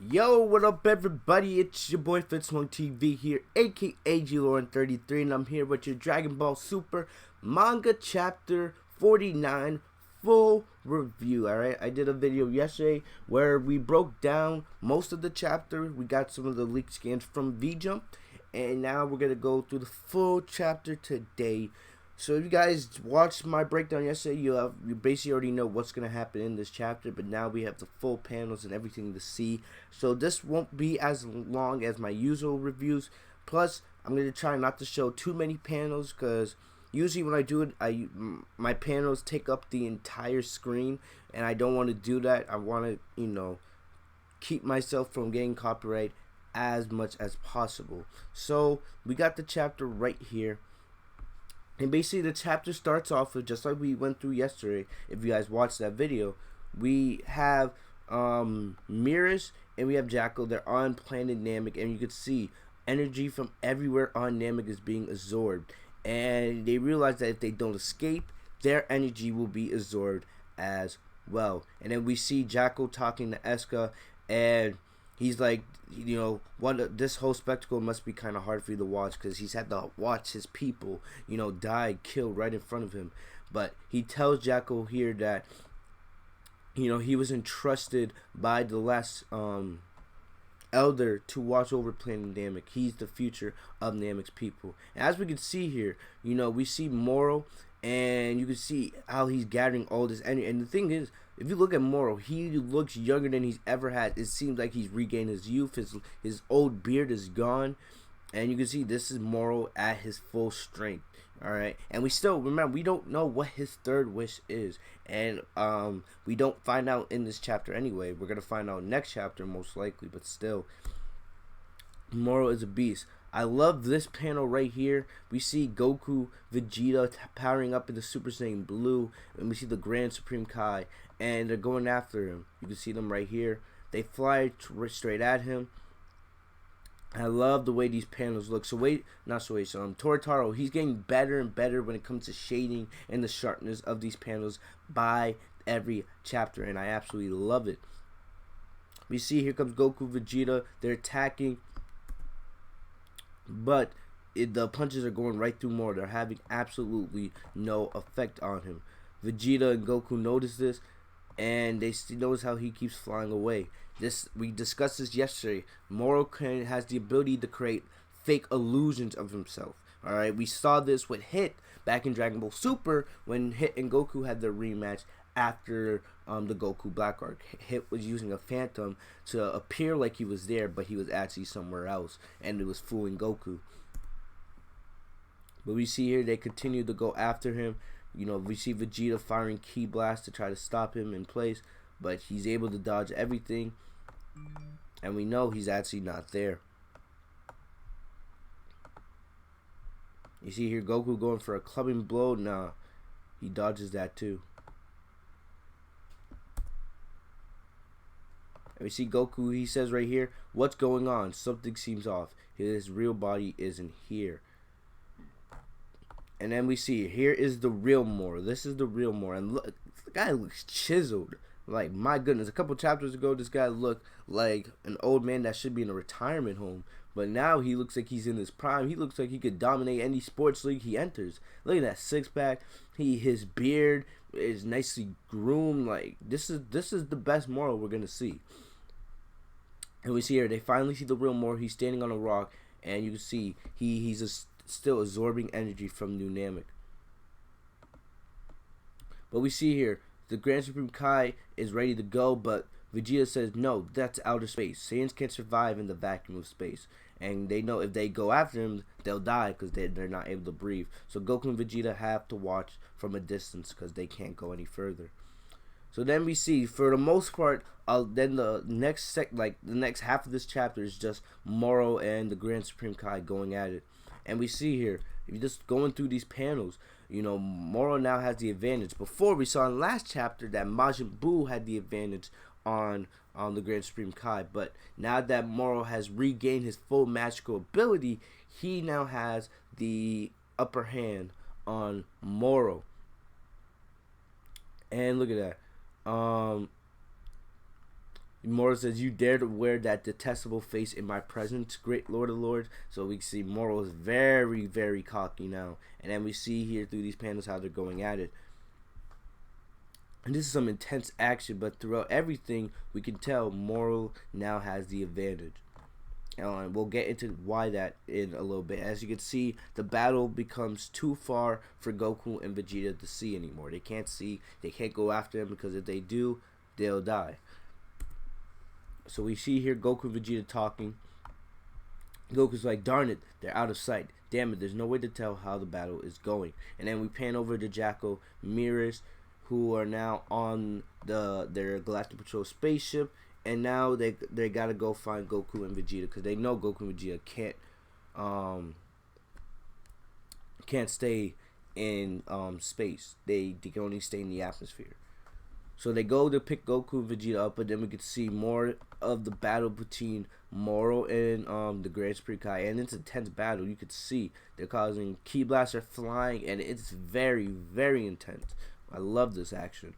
Yo, what up everybody? It's your boy Fitzmonk TV here, aka GLoren33, and I'm here with your Dragon Ball Super manga chapter 49 full review. Alright, I did a video yesterday where we broke down most of the chapter. We got some of the leaked scans from VJump, and now we're gonna go through the full chapter today. So if you guys watched my breakdown yesterday, you basically already know what's going to happen in this chapter, but now we have the full panels and everything to see. So this won't be as long as my usual reviews. Plus, I'm going to try not to show too many panels because usually when I do it, my panels take up the entire screen, and I don't want to do that. I want to, keep myself from getting copyright as much as possible. So we got the chapter right here. And basically the chapter starts off with just like we went through yesterday. If you guys watched that video, we have Moro'S and we have Jackal. They're on planet Namek, and you can see energy from everywhere on Namek is being absorbed. And they realize that if they don't escape, their energy will be absorbed as well. And then we see Jackal talking to Eska, and he's like, this whole spectacle must be kind of hard for you to watch because he's had to watch his people, die, killed right in front of him. But he tells Jackal here that, he was entrusted by the last elder to watch over planet Namek. He's the future of Namek's people. And as we can see here, we see Moro, and you can see how he's gathering all this energy. And the thing is, if you look at Moro, he looks younger than he's ever had. It seems like he's regained his youth. His old beard is gone. And you can see this is Moro at his full strength. Alright. And we still, remember, we don't know what his third wish is. And we don't find out in this chapter anyway. We're going to find out next chapter most likely. But still, Moro is a beast. I love this panel right here. We see Goku, Vegeta powering up into Super Saiyan Blue, and we see the Grand Supreme Kai, and they're going after him. You can see them right here. They fly straight at him. I love the way these panels look. Toritaro, he's getting better and better when it comes to shading and the sharpness of these panels by every chapter, and I absolutely love it. We see here comes Goku, Vegeta. They're attacking, but the punches are going right through Moro. They're having absolutely no effect on him. Vegeta and Goku notice this, and they notice how he keeps flying away. We discussed this yesterday. Moro has the ability to create fake illusions of himself. Alright, we saw this with Hit back in Dragon Ball Super when Hit and Goku had their rematch after the Goku Black Arc. Hit was using a phantom to appear like he was there, but he was actually somewhere else, and it was fooling Goku. But we see here they continue to go after him. We see Vegeta firing Ki Blast to try to stop him in place, but he's able to dodge everything, and we know he's actually not there. You see here Goku going for a clubbing blow. Nah, he dodges that too. And we see Goku, he says right here, what's going on? Something seems off. His real body isn't here. And then we see, here is the real Moro. This is the real Moro. And look, the guy looks chiseled. Like, my goodness. A couple chapters ago, this guy looked like an old man that should be in a retirement home. But now he looks like he's in his prime. He looks like he could dominate any sports league he enters. Look at that six-pack. His beard is nicely groomed. Like, this is the best Moro we're going to see. And we see here, they finally see the real Moro. He's standing on a rock, and you can see he's still absorbing energy from New Namek. But we see here, the Grand Supreme Kai is ready to go, but Vegeta says, no, that's outer space. Saiyans can't survive in the vacuum of space. And they know if they go after him, they'll die because they're not able to breathe. So Goku and Vegeta have to watch from a distance because they can't go any further. So then we see, for the most part, then the next half of this chapter is just Moro and the Grand Supreme Kai going at it. And we see here, if you're just going through these panels, Moro now has the advantage. Before, we saw in the last chapter that Majin Buu had the advantage on the Grand Supreme Kai. But now that Moro has regained his full magical ability, he now has the upper hand on Moro. And look at that. Moro says, "You dare to wear that detestable face in my presence, great Lord of Lords." So we see Moro is very, very cocky now. And then we see here through these panels how they're going at it. And this is some intense action, but throughout everything, we can tell Moro now has the advantage. And we'll get into why that in a little bit. As you can see, the battle becomes too far for Goku and Vegeta to see anymore. They can't see, they can't go after him, because if they do, they'll die. So we see here Goku and Vegeta talking. Goku's like, "Darn it, they're out of sight. Damn it, there's no way to tell how the battle is going." And then we pan over to Jacko, Moro'S, who are now on their Galactic Patrol spaceship, and now they gotta go find Goku and Vegeta, because they know Goku and Vegeta can't stay in space. They can only stay in the atmosphere. So they go to pick Goku and Vegeta up, but then we can see more of the battle between Moro and the Grand Supreme Kai, and it's an intense battle. You could see they're causing ki blasts are flying, and it's very, very intense. I love this action.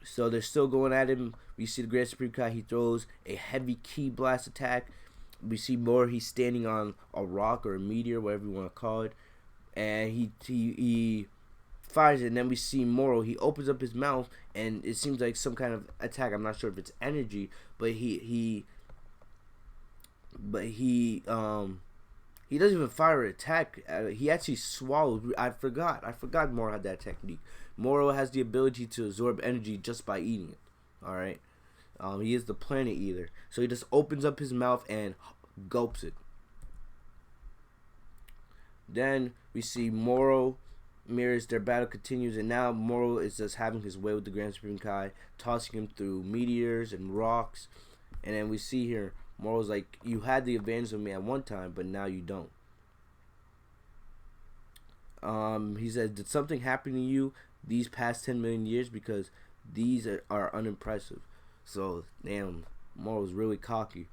So they're still going at him. We see the Grand Supreme Kai, he throws a heavy ki blast attack. We see Moro, he's standing on a rock or a meteor, whatever you want to call it, and he fires it. And then we see Moro, he opens up his mouth, and it seems like some kind of attack. I'm not sure if it's energy, but he doesn't even fire an attack. He actually swallows. I forgot Moro had that technique. Moro has the ability to absorb energy just by eating it. Alright. He is the planet eater. So he just opens up his mouth and gulps it. Then we see Moro, Moro'S, their battle continues, and now Moro is just having his way with the Grand Supreme Kai, tossing him through meteors and rocks. And then we see here, Moro's like, "You had the advantage of me at one time, but now you don't." He says, "Did something happen to you these past 10 million years? Because these are unimpressive." So, damn, Moro's really cocky.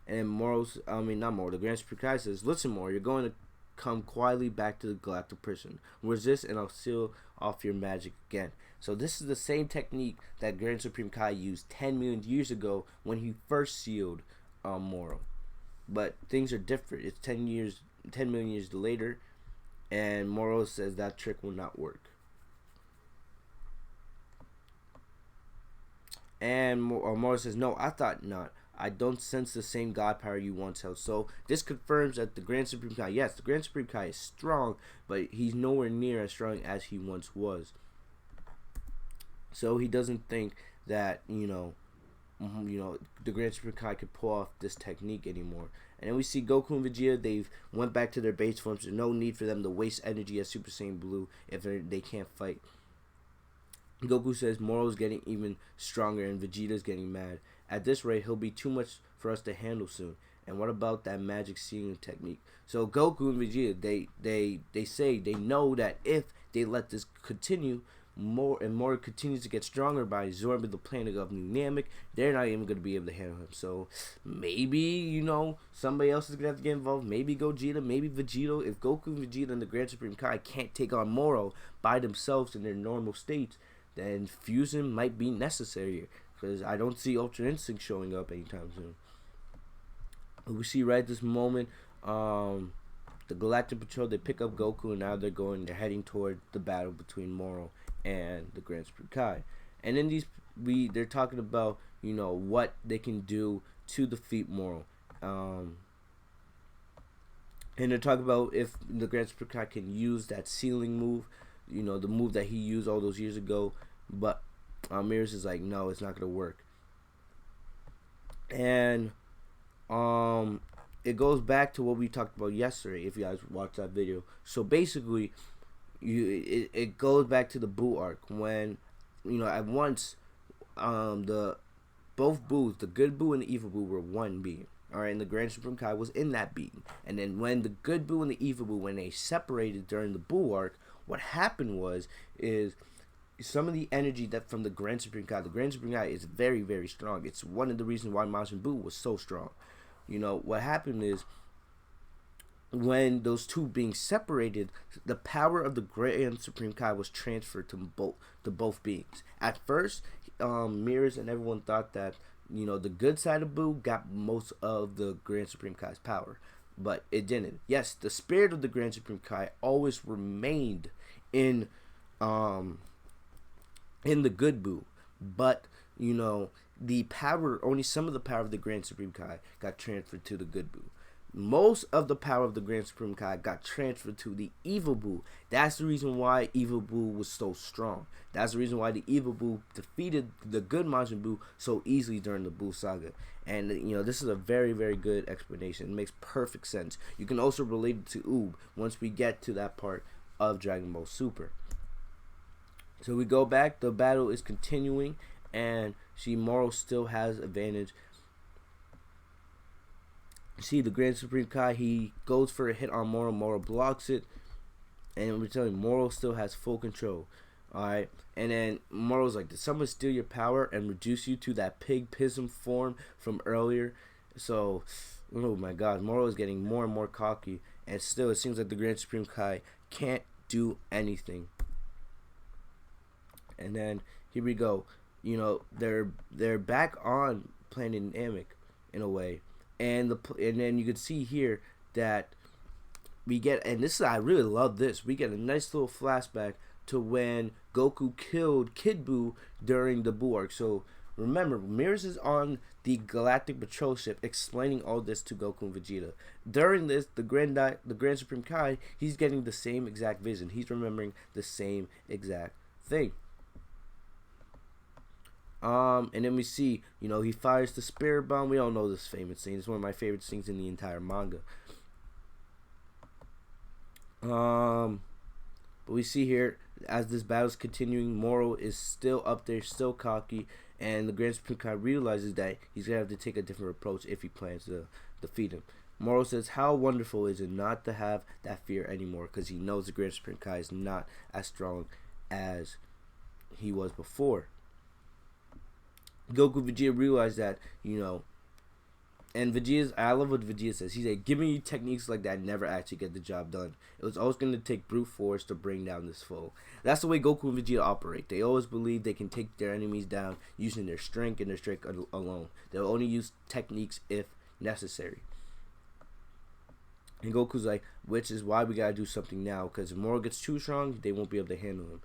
And the Grand Supreme Kai says, "Listen, Moro, you're going to come quietly back to the galactic prison. Resist and I'll seal off your magic again." So this is the same technique that Grand Supreme Kai used 10 million years ago when he first sealed Moro. But things are different. It's 10 million years later, and Moro says that trick will not work. And Moro says, "No, I thought not. I don't sense the same god power you once held." So this confirms that the Grand Supreme Kai, yes, the Grand Supreme Kai is strong, but he's nowhere near as strong as he once was. So he doesn't think that the Grand Supreme Kai could pull off this technique anymore. And then we see Goku and Vegeta. They've went back to their base forms. There's no need for them to waste energy as Super Saiyan Blue if they can't fight. Goku says Moro's getting even stronger and Vegeta's getting mad. At this rate, he'll be too much for us to handle soon. And what about that magic sealing technique? So Goku and Vegeta, they say they know that if they let this continue, Moro continues to get stronger by absorbing the planet of New Namek, they're not even going to be able to handle him. So maybe, somebody else is going to have to get involved. Maybe Gogeta, maybe Vegeta. If Goku, Vegeta, and the Grand Supreme Kai can't take on Moro by themselves in their normal states, then fusion might be necessary, because I don't see Ultra Instinct showing up anytime soon. We see right this moment, the Galactic Patrol, they pick up Goku, and now they're heading toward the battle between Moro and the Grand Supreme Kai. And in they're talking about, what they can do to defeat Moro. And they're talking about if the Grand Supreme Kai can use that sealing move, the move that he used all those years ago. But Moro'S is like, no, it's not going to work. And it goes back to what we talked about yesterday, if you guys watched that video. So basically, it goes back to the Buu arc, when at once both Buus, the good Buu and the evil Buu, were one being. Alright, and the Grand Supreme Kai was in that being. And then when the good Buu and the evil Buu, when they separated during the Buu arc, what happened is some of the energy that from the Grand Supreme Kai is very, very strong. It's one of the reasons why Majin Buu was so strong. What happened is, when those two beings separated, the power of the Grand Supreme Kai was transferred to both beings. At first, Mirrors and everyone thought that, you know, the good side of Boo got most of the Grand Supreme Kai's power, but it didn't. Yes, the spirit of the Grand Supreme Kai always remained in um in the good Boo, but you know, the power, only some of the power of the Grand Supreme Kai got transferred to the good Boo. Most of the power of the Grand Supreme Kai got transferred to the evil Boo. That's the reason why evil Boo was so strong. That's the reason why the evil Boo defeated the good Majin Buu so easily during the Buu saga. And you know, this is a very, very good explanation. It makes perfect sense. You can also relate it to Oob once we get to that part of Dragon Ball Super. So we go back. The battle is continuing, and Moro still has advantage. See, the Grand Supreme Kai, he goes for a hit on Moro. Moro blocks it, and we're telling you, Moro still has full control. Alright, and then Moro's like, did someone steal your power and reduce you to that pig pism form from earlier? So, oh my god, Moro is getting more and more cocky, and still it seems like the Grand Supreme Kai can't do anything. And then here we go. You know, they're back on Planet Namek in a way. And then you can see here that we get, and this is, I really love this, we get a nice little flashback to when Goku killed Kid Buu during the Buu arc. So remember, Moro'S is on the Galactic Patrol ship explaining all this to Goku and Vegeta. During this, the Grand Supreme Kai, he's getting the same exact vision. He's remembering the same exact thing. And then we see, you know, he fires the spirit bomb. We all know this famous scene. It's one of my favorite scenes in the entire manga. But we see here, as this battle's continuing, Moro is still up there, still cocky, and the Grand Supreme Kai realizes that he's gonna have to take a different approach if he plans to defeat him. Moro says, how wonderful is it not to have that fear anymore, because he knows the Grand Supreme Kai is not as strong as he was before. Goku and Vegeta realize that, you know, and Vegeta, I love what Vegeta says. He's like, giving you techniques like that never actually get the job done. It was always going to take brute force to bring down this foe. That's the way Goku and Vegeta operate. They always believe they can take their enemies down using their strength and their strength alone. They'll only use techniques if necessary. And Goku's like, which is why we gotta do something now, because if Moro gets too strong, they won't be able to handle him.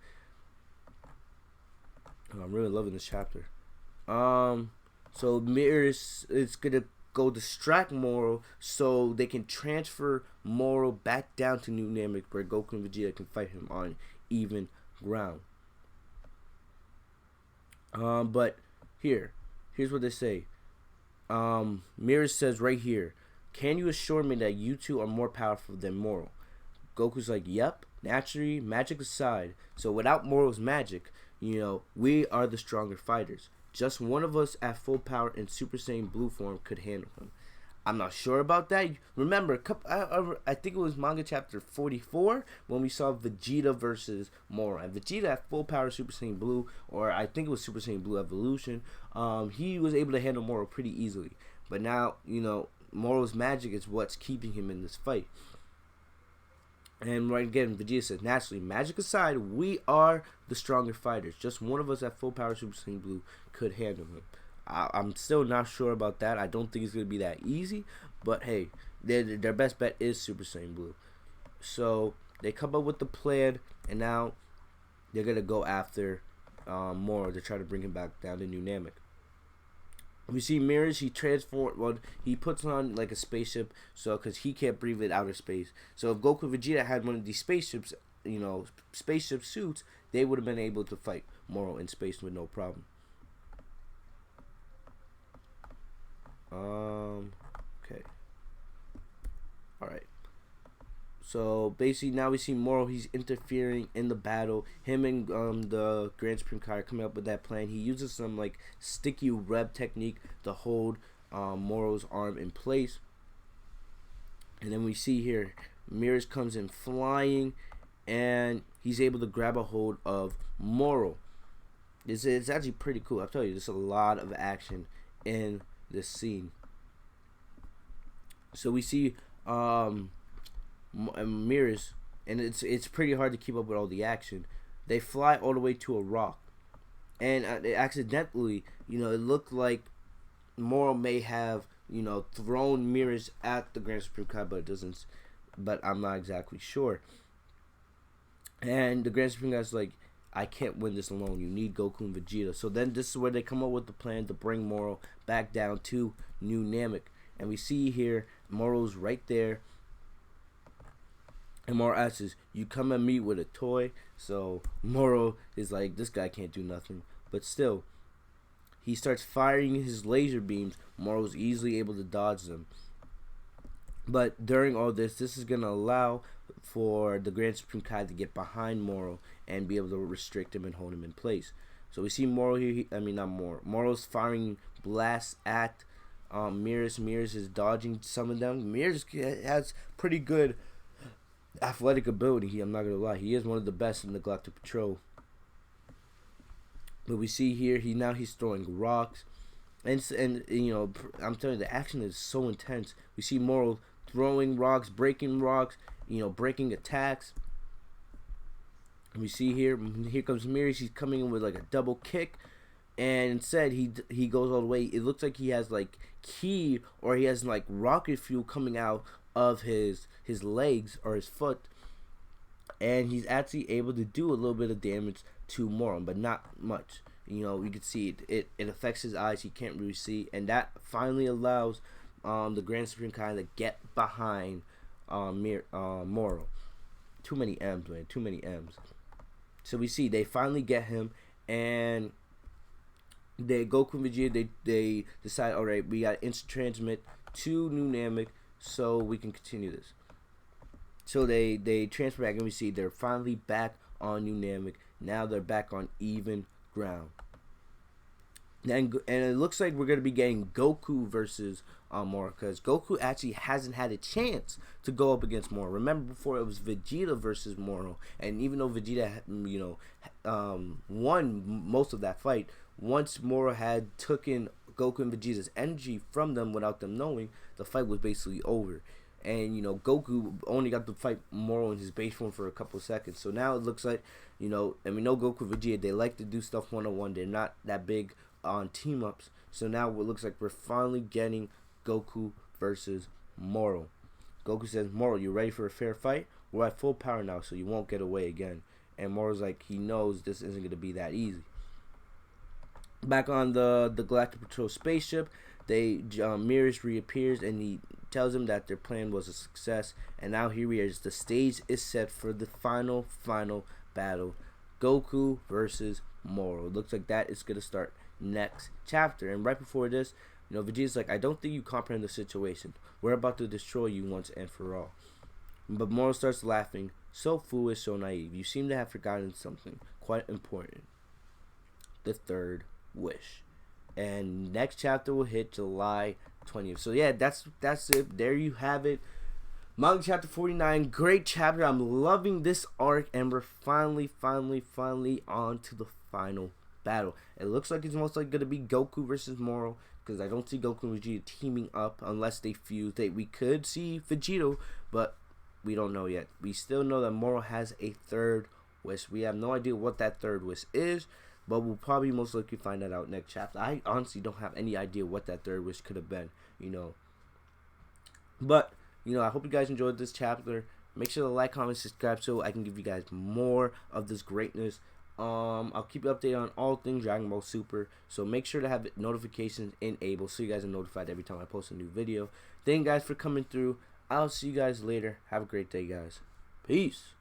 Oh, I'm really loving this chapter. So Mirrors is gonna go distract Moro so they can transfer Moro back down to New Namek, where Goku and Vegeta can fight him on even ground. But here's what they say. Mirrors says right here, can you assure me that you two are more powerful than Moro? Goku's like, yep, naturally, magic aside. So without Moro's magic, you know, we are the stronger fighters. Just one of us at full power in Super Saiyan Blue form could handle him. I'm not sure about that. Remember, I think it was manga chapter 44 when we saw Vegeta versus Moro. And Vegeta at full power Super Saiyan Blue, or I think it was Super Saiyan Blue Evolution, he was able to handle Moro pretty easily. But now, you know, Moro's magic is what's keeping him in this fight. And right again, Vegeta says, naturally, magic aside, we are the stronger fighters. Just one of us at full power Super Saiyan Blue could handle him. I'm still not sure about that. I don't think it's going to be that easy. But hey, their best bet is Super Saiyan Blue. So they come up with the plan, and now they're going to go after Moro to try to bring him back down to New Namek. We see Mirrors, he puts on like a spaceship, so because he can't breathe in outer space. So if Goku and Vegeta had one of these spaceships, you know, spaceship suits, they would have been able to fight Moro in space with no problem. Okay. Alright. So basically now we see Moro, he's interfering in the battle. Him and the Grand Supreme Kai are coming up with that plan. He uses some like sticky web technique to hold Moro's arm in place. And then we see here Mirrors comes in flying, and he's able to grab a hold of Moro. It's actually pretty cool. I'll tell you, there's a lot of action in this scene. So we see Mirrors, and it's pretty hard to keep up with all the action. They fly all the way to a rock, and accidentally, you know, it looked like Moro may have, you know, thrown mirrors at the Grand Supreme Kai, but it doesn't. But I'm not exactly sure. And the Grand Supreme Kai's like, I can't win this alone. You need Goku and Vegeta. So then this is where they come up with the plan to bring Moro back down to New Namek. And we see here Moro's right there. And Moro asks, you come at me with a toy? So Moro is like, this guy can't do nothing. But still, he starts firing his laser beams. Moro's easily able to dodge them. But during all this is going to allow for the Grand Supreme Kai to get behind Moro and be able to restrict him and hold him in place. So we see Moro here. Not Moro. Moro's firing blasts at Mirrors. Mirrors is dodging some of them. Mirrors has pretty good athletic ability. I'm not going to lie. He is one of the best in the Galactic Patrol. But we see here, he's throwing rocks. And you know, I'm telling you, the action is so intense. We see Moro throwing rocks, breaking rocks, you know, breaking attacks. And we see here comes Mirrors. He's coming in with like a double kick, and instead he goes all the way. It looks like he has like ki, or he has like rocket fuel coming out of his legs or his foot, and he's actually able to do a little bit of damage to Moro, but not much. You know, you can see it affects his eyes. He can't really see, and that finally allows the Grand Supreme Kai to get behind Moro. Too many M's, man. Too many M's. So we see they finally get him, and Goku and Vegeta, they decide, all right, we got to instant transmit to New Namek so we can continue this. So they transfer back, and we see they're finally back on New Namek. Now they're back on even ground. And it looks like we're going to be getting Goku versus Moro, because Goku actually hasn't had a chance to go up against Moro. Remember, before it was Vegeta versus Moro, and even though Vegeta, you know, won most of that fight, once Moro had taken Goku and Vegeta's energy from them without them knowing, the fight was basically over. And, you know, Goku only got to fight Moro in his base form for a couple of seconds. So now it looks like, you know, and we know Goku and Vegeta, they like to do stuff one-on-one. They're not that big on team-ups. So now it looks like we're finally getting Goku versus Moro. Goku says, Moro, you ready for a fair fight? We're at full power now, so you won't get away again. And Moro's like, he knows this isn't going to be that easy. Back on the Galactic Patrol spaceship, Mirrors reappears, and he tells him that their plan was a success. And now here we are. The stage is set for the final battle. Goku versus Moro. Looks like that is going to start next chapter. And right before this, you know, Vegeta's like, I don't think you comprehend the situation. We're about to destroy you once and for all. But Moro starts laughing. So foolish, so naive. You seem to have forgotten something quite important. The third wish. And next chapter will hit July 20th. So yeah, that's it. There you have it. Manga chapter 49. Great chapter. I'm loving this arc, and we're finally on to the final battle. It looks like it's most likely going to be Goku versus Moro, because I don't see Goku and Vegeta teaming up unless they fuse. We could see Vegeta, but we don't know yet. We still know that Moro has a third wish. We have no idea what that third wish is, but we'll probably most likely find that out next chapter. I honestly don't have any idea what that third wish could have been, you know. But, you know, I hope you guys enjoyed this chapter. Make sure to like, comment, subscribe so I can give you guys more of this greatness. I'll keep you updated on all things Dragon Ball Super. So make sure to have notifications enabled so you guys are notified every time I post a new video. Thank you guys for coming through. I'll see you guys later. Have a great day, guys. Peace.